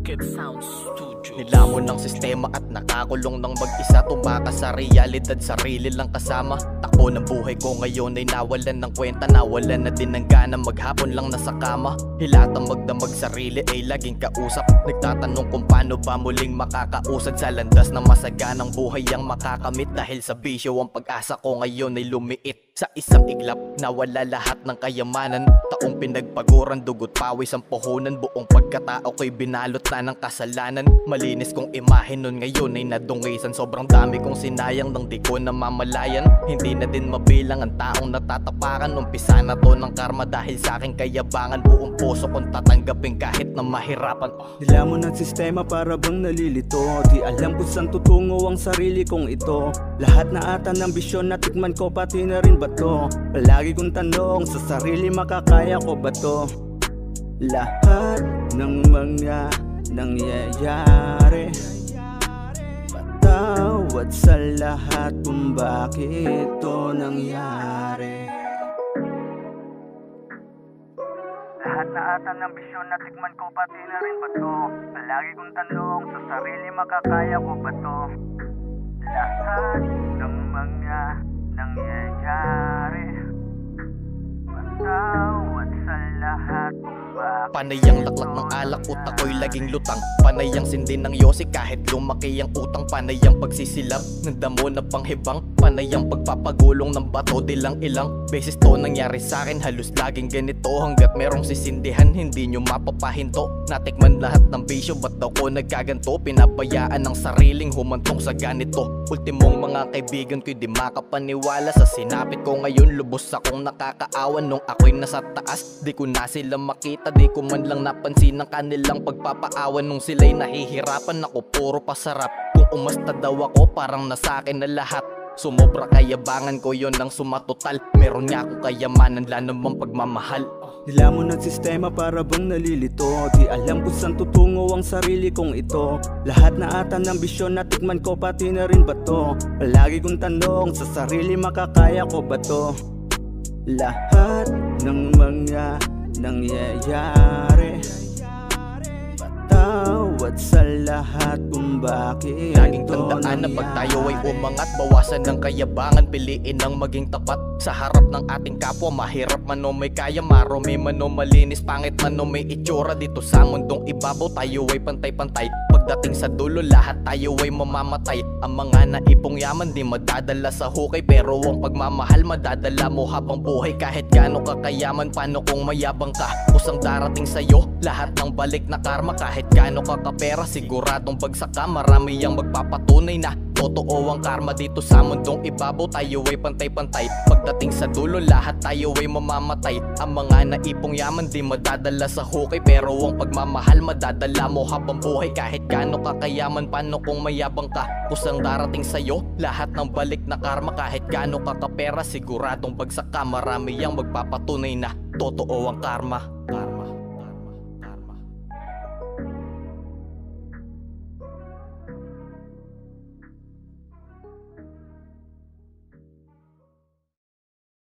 Wicked Sound Studio. Nilamon ng sistema at nakakulong ng mag-isa. Tumakas sa realidad, sarili lang kasama. Takbo ng buhay ko ngayon ay nawalan ng kwenta. Nawalan na din ng gana, maghapon lang nasa kama. Hilatang magdamag, sarili ay laging kausap. Nagtatanong kung paano ba muling makakausad sa landas na masaganang buhay ang makakamit. Dahil sa bisyo ang pag-asa ko ngayon ay lumiit. Sa isang iglap, nawala lahat ng kayamanan. Taong pinagpaguran, dugot pawis ang puhunan. Buong pagkatao ko'y binalot na ng kasalanan. Malinis kong imahe nun ngayon ay nadungisan. Sobrang dami kong sinayang nang di ko namamalayan. Hindi na din mabilang ang taong natatapakan. Umpisa na to ng karma dahil sa aking kayabangan. Buong puso kong tatanggapin kahit na mahirapan. Nilamon ng sistema para bang nalilito. Di alam kung saan tutungo ang sarili kong ito. Lahat na ata ng bisyon na tikman ko, pati na rin ba to? Palagi kong tanong sa sarili, makakaya ko ba to? Lahat ng mga nangyayari, patawad sa lahat kung bakit to nangyari. Lahat na ata ng bisyon na tikman ko, pati na rin ba to? Palagi kong tanong sa sarili, makakaya ko ba to? Lahat ng mga nangyayari, patawad sa lahat kung bakit. Panayang laklak ng alak, utak ko'y laging lutang. Panayang sindi ng yosi kahit lumaki ang utang. Panayang pagsisilap ng damo na panghibang. Panayang pagpapagulong ng bato, di lang ilang beses to nangyari sa'kin. Halos laging ganito, hanggat merong sisindihan hindi nyo mapapahinto. Natikman lahat ng bisyo, ba't daw ko nagkaganto? Pinabayaan ng sariling humantong sa ganito. Ultimong mga kaibigan ko'y di makapaniwala sa sinapit ko ngayon. Lubos akong nakakaawan nung ako'y nasa taas. Di ko na sila makita, di ko man lang napansin ang kanilang pagpapaawan. Nung sila'y nahihirapan, ako puro pasarap. Kung umasta daw ako, parang nasa akin na lahat. Sumobra kayabangan ko, yon ang sumatotal. Meron nga akong kayamanan, wala namang pagmamahal. Nilamon ng sistema para bang nalilito. Di alam kung saan tutungo ang sarili kong ito. Lahat na ata ng bisyon na tikman ko, pati na rin ba to? Palagi kong tanong sa sarili, makakaya ko ba to? Lahat ng mga nangyayari, patawad sa lahat kung bakit. Laging tandaan na pag tayo ay umangat, bawasan ng kayabangan, piliin ang maging tapat sa harap ng ating kapwa. Mahirap man o may kaya, marumi man o malinis, pangit man o may itsura. Dito sa mundong ibabaw, tayo ay pantay-pantay. Pagdating sa dulo, lahat tayo ay mamamatay. Ang mga naipong yaman di madadala sa hukay, pero ang pagmamahal madadala mo habang buhay. Kahit gaano kakayaman, paano kung mayabang ka? Kusang darating sa'yo lahat ng balik na karma. Kahit gaano ka kapera, siguradong bagsak ka. Marami ang magpapatunay na totoo ang karma. Dito sa mundong ibabaw, tayo ay pantay-pantay. Pagdating sa dulo, lahat tayo ay mamamatay. Ang mga naipong yaman di madadala sa hukay, pero ang pagmamahal madadala mo habang buhay. Kahit gaano kakayaman, paano kung mayabang ka? Kusang darating sa'yo lahat ng balik na karma. Kahit gaano ka kapera, siguradong bagsak ka. Marami ang magpapatunay na totoo ang karma.